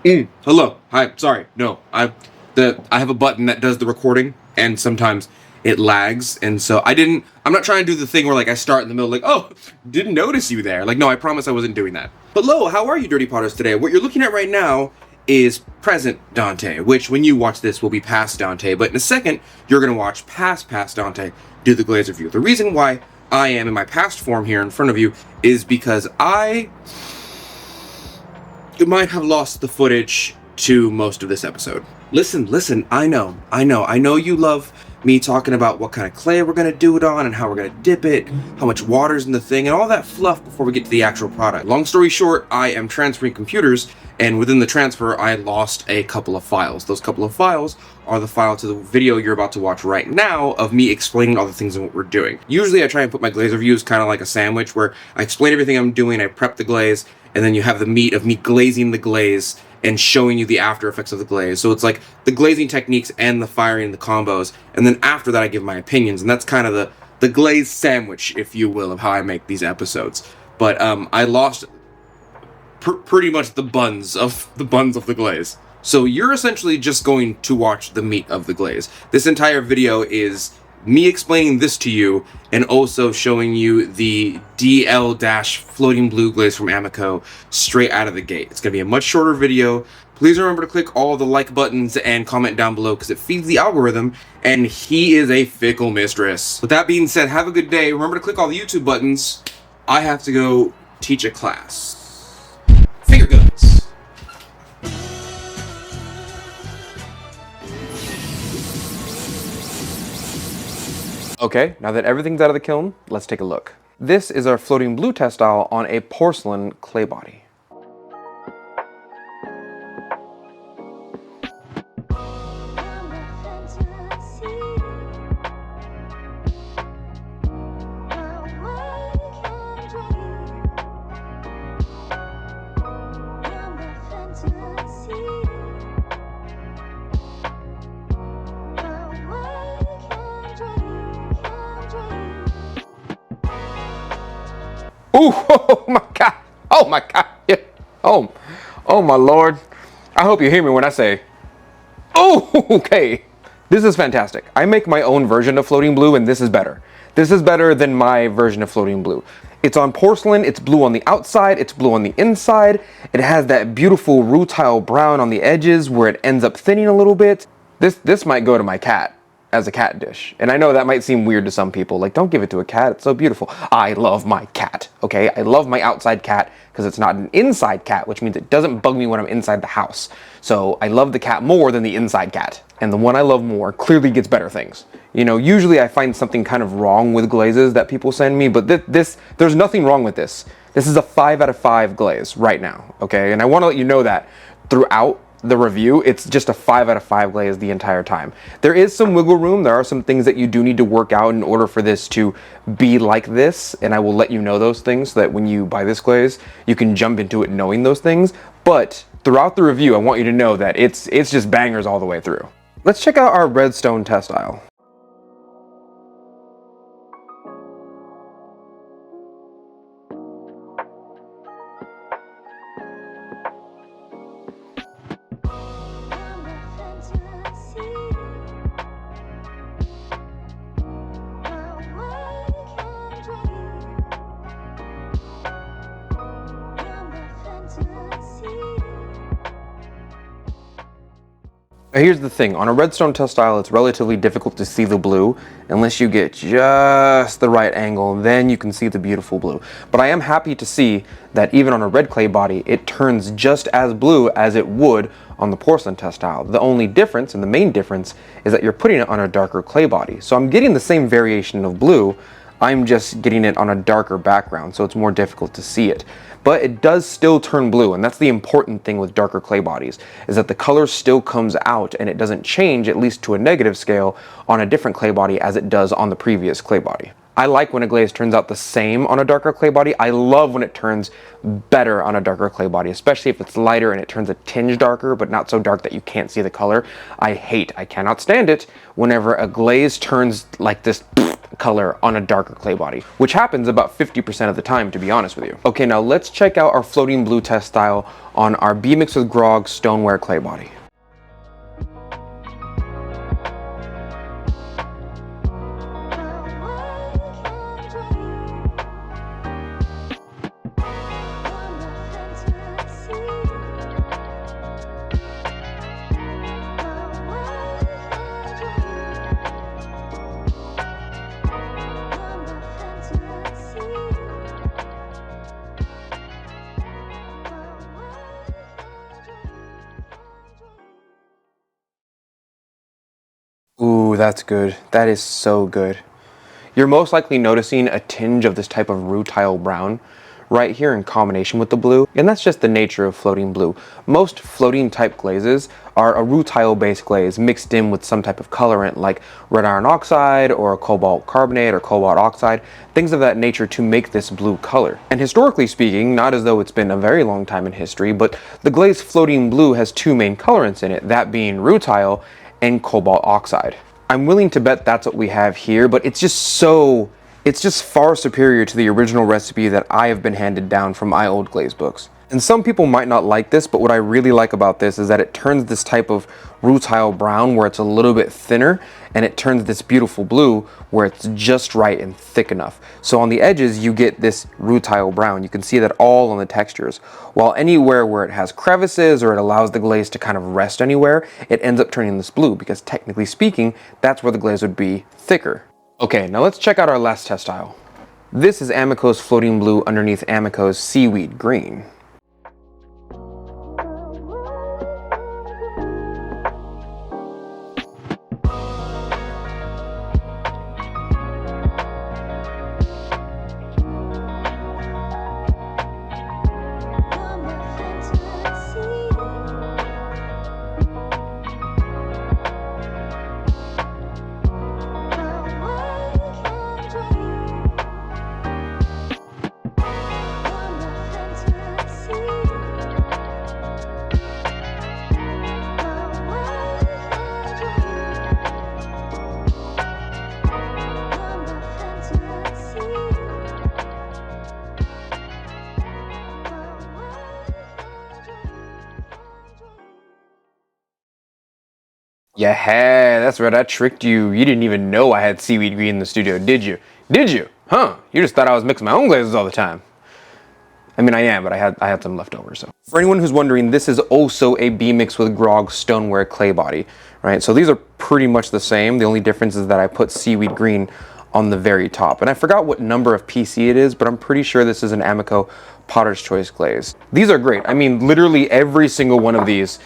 Hello. Hi. Sorry. No. I have a button that does the recording, and sometimes it lags, and so I'm not trying to do the thing where like I start in the middle, like, oh, didn't notice you there. Like, no, I promise I wasn't doing that. Hello. How are you, Dirty Potters? Today, what you're looking at right now is present Dante, which when you watch this will be past Dante. But in a second, you're gonna watch past Dante do the Glaze review. The reason why I am in my past form here in front of you is because I might have lost the footage to most of this episode. Listen, I know you love me talking about what kind of clay we're gonna do it on and how we're gonna dip it, how much water's in the thing, and all that fluff before we get to the actual product. Long story short, I am transferring computers, and within the transfer, I lost a couple of files. Those couple of files are the file to the video you're about to watch right now of me explaining all the things and what we're doing. Usually I try and put my glaze reviews kind of like a sandwich where I explain everything I'm doing, I prep the glaze, and then you have the meat of me glazing the glaze and showing you the after effects of the glaze. So it's like the glazing techniques and the firing and the combos, and then after that I give my opinions, and that's kind of the glaze sandwich, if you will, of how I make these episodes. But I lost pretty much the buns of the glaze. So you're essentially just going to watch the meat of the glaze. This entire video is me explaining this to you and also showing you the DL-floating blue glaze from AMACO straight out of the gate. It's going to be a much shorter video. Please remember to click all the like buttons and comment down below because it feeds the algorithm, and he is a fickle mistress. With that being said, have a good day. Remember to click all the YouTube buttons. I have to go teach a class. Finger guns. Okay, now that everything's out of the kiln, let's take a look. This is our floating blue textile on a porcelain clay body. Ooh, oh my God. Oh my God. Yeah. Oh my Lord. I hope you hear me when I say, oh, okay. This is fantastic. I make my own version of floating blue, and this is better. This is better than my version of floating blue. It's on porcelain, it's blue on the outside, it's blue on the inside. It has that beautiful rutile brown on the edges where it ends up thinning a little bit. This might go to my cat as a cat dish. And I know that might seem weird to some people. Like, don't give it to a cat. It's so beautiful. I love my cat, okay? I love my outside cat because it's not an inside cat, which means it doesn't bug me when I'm inside the house. So I love the cat more than the inside cat. And the one I love more clearly gets better things. You know, usually I find something kind of wrong with glazes that people send me, but there's nothing wrong with this. This is a 5 out of 5 glaze right now, okay? And I want to let you know that throughout the review, it's just a 5 out of 5 glaze the entire time. There is some wiggle room. There are some things that you do need to work out in order for this to be like this, and I will let you know those things so that when you buy this glaze, you can jump into it knowing those things. But throughout the review, I want you to know that it's just bangers all the way through. Let's check out our redstone textile. Here's the thing, on a redstone textile, it's relatively difficult to see the blue unless you get just the right angle, then you can see the beautiful blue. But I am happy to see that even on a red clay body, it turns just as blue as it would on the porcelain textile. The only difference, and the main difference, is that you're putting it on a darker clay body. So I'm getting the same variation of blue, I'm just getting it on a darker background, so it's more difficult to see it. But it does still turn blue, and that's the important thing with darker clay bodies, is that the color still comes out and it doesn't change, at least to a negative scale, on a different clay body as it does on the previous clay body. I like when a glaze turns out the same on a darker clay body. I love when it turns better on a darker clay body, especially if it's lighter and it turns a tinge darker, but not so dark that you can't see the color. I cannot stand it whenever a glaze turns like this color on a darker clay body, which happens about 50% of the time, to be honest with you. Okay, now let's check out our floating blue test style on our B Mix with Grog stoneware clay body. Ooh, that's good. That is so good. You're most likely noticing a tinge of this type of rutile brown right here in combination with the blue, and that's just the nature of floating blue. Most floating type glazes are a rutile based glaze mixed in with some type of colorant like red iron oxide or a cobalt carbonate or cobalt oxide, things of that nature to make this blue color. And historically speaking, not as though it's been a very long time in history, but the glaze floating blue has two main colorants in it, that being rutile and cobalt oxide. I'm willing to bet that's what we have here, but it's just far superior to the original recipe that I have been handed down from my old glaze books. And some people might not like this, but what I really like about this is that it turns this type of rutile brown where it's a little bit thinner, and it turns this beautiful blue where it's just right and thick enough. So on the edges, you get this rutile brown. You can see that all on the textures. While anywhere where it has crevices or it allows the glaze to kind of rest anywhere, it ends up turning this blue because technically speaking, that's where the glaze would be thicker. Okay, now let's check out our last test style. This is AMACO's floating blue underneath AMACO's seaweed green. Yeah, that's right, I tricked you. You didn't even know I had seaweed green in the studio, did you? Did you? Huh? You just thought I was mixing my own glazes all the time. I mean, I am, but I had some left over, so. For anyone who's wondering, this is also a B Mix with Grog stoneware clay body, right? So these are pretty much the same. The only difference is that I put seaweed green on the very top. And I forgot what number of PC it is, but I'm pretty sure this is an AMACO Potter's Choice glaze. These are great. I mean, literally every single one of these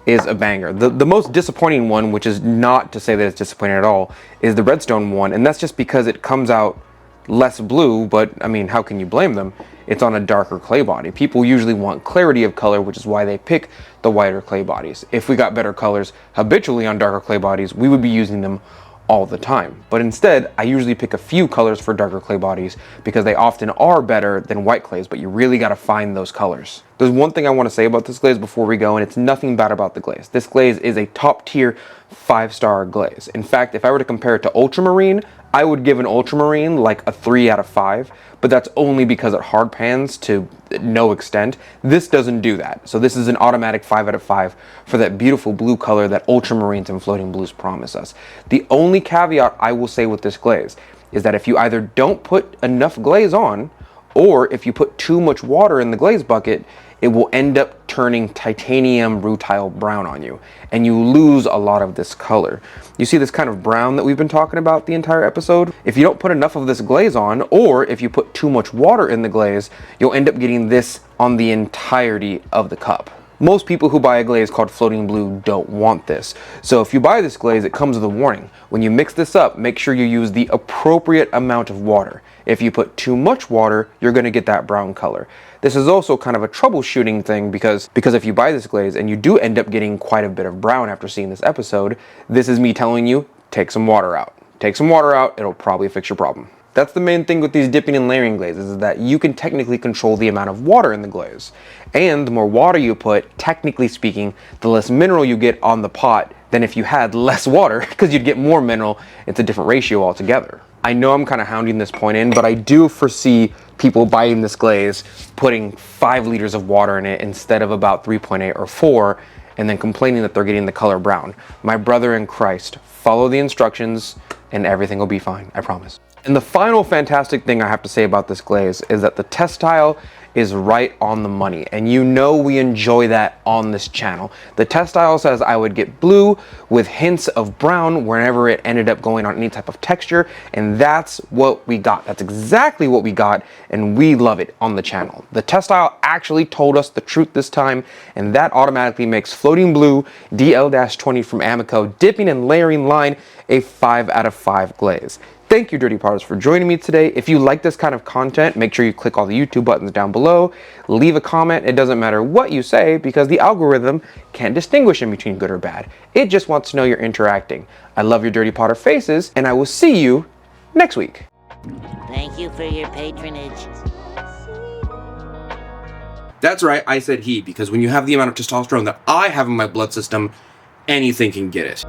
is a banger. The most disappointing one, which is not to say that it's disappointing at all, is the redstone one, and that's just because it comes out less blue, but I mean, how can you blame them? It's on a darker clay body. People usually want clarity of color, which is why they pick the whiter clay bodies. If we got better colors habitually on darker clay bodies, we would be using them all the time. But instead, I usually pick a few colors for darker clay bodies because they often are better than white clays, but you really got to find those colors. There's one thing I want to say about this glaze before we go, and it's nothing bad about the glaze. This glaze is a top tier 5-star glaze. In fact, if I were to compare it to ultramarine, I would give an ultramarine like a 3 out of 5, but that's only because it hard pans to no extent. This doesn't do that. So this is an automatic 5 out of 5 for that beautiful blue color that ultramarines and floating blues promise us. The only caveat I will say with this glaze is that if you either don't put enough glaze on, or if you put too much water in the glaze bucket, it will end up turning titanium rutile brown on you, and you lose a lot of this color. You see this kind of brown that we've been talking about the entire episode? If you don't put enough of this glaze on, or if you put too much water in the glaze, you'll end up getting this on the entirety of the cup. Most people who buy a glaze called floating blue don't want this. So if you buy this glaze, it comes with a warning. When you mix this up, make sure you use the appropriate amount of water. If you put too much water, you're going to get that brown color. This is also kind of a troubleshooting thing because if you buy this glaze and you do end up getting quite a bit of brown after seeing this episode, this is me telling you, take some water out. Take some water out, it'll probably fix your problem. That's the main thing with these dipping and layering glazes, is that you can technically control the amount of water in the glaze. And the more water you put, technically speaking, the less mineral you get on the pot than if you had less water, because you'd get more mineral. It's a different ratio altogether. I know I'm kind of hounding this point in, but I do foresee people buying this glaze, putting 5 liters of water in it instead of about 3.8 or 4, and then complaining that they're getting the color brown. My brother in Christ, follow the instructions and everything will be fine, I promise. And the final fantastic thing I have to say about this glaze is that the textile is right on the money, and you know we enjoy that on this channel. The textile says I would get blue with hints of brown whenever it ended up going on any type of texture, and that's what we got. That's exactly what we got, and we love it on the channel. The textile actually told us the truth this time, and that automatically makes Floating Blue DL-20 from AMACO Dipping and Layering Line a 5 out of 5 glaze. Thank you, Dirty Potters, for joining me today. If you like this kind of content, make sure you click all the YouTube buttons down below. Leave a comment. It doesn't matter what you say because the algorithm can't distinguish in between good or bad. It just wants to know you're interacting. I love your Dirty Potter faces, and I will see you next week. Thank you for your patronage. That's right, I said he, because when you have the amount of testosterone that I have in my blood system, anything can get it.